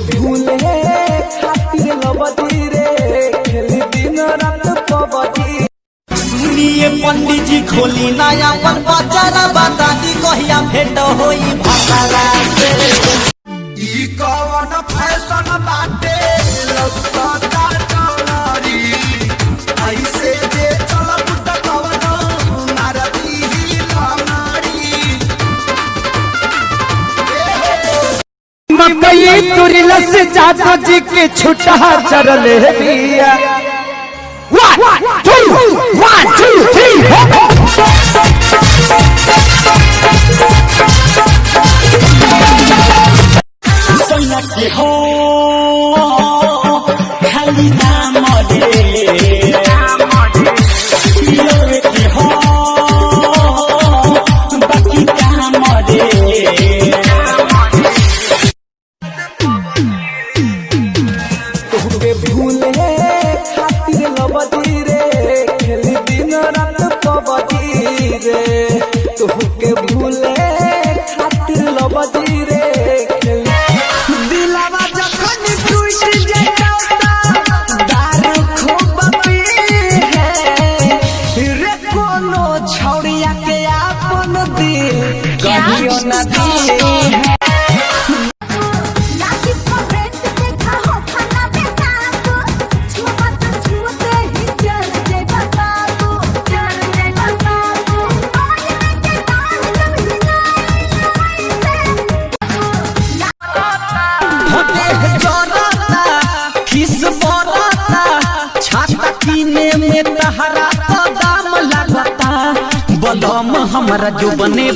भूले खातिर लबदी रे खेली दिन रात पबदी। सुनिए पंडित जी खोली नया अपन बचारा बता दी कहिया भेंट होई भसारा से। ई कौन फैशन बाटे लौकता डोरी ऐसे जे चलब त कवनो नारदी लमारी। मकई तुरिल से जादू जी के छुटा चरल बिया। 1 2 3 सोना के हो खाली नाम रे पिलोरे के हो बाकी काम रे। तुहके भूले खातिर लबदी रे खेली दिन रात पबदी रे। तुहके भूले खातिर लबदी रे खेली दिलावा जखन टूट जाता दारू खूब पी है रे कोनो छौड़िया के आपन दिल कहियो ना दी। बलम हमारा जो बने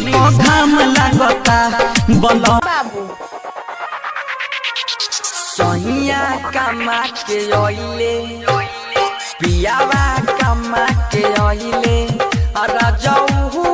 घाम लागता बलम सैया कमा के ओइले पियावा कमा के ओइले राजाऊ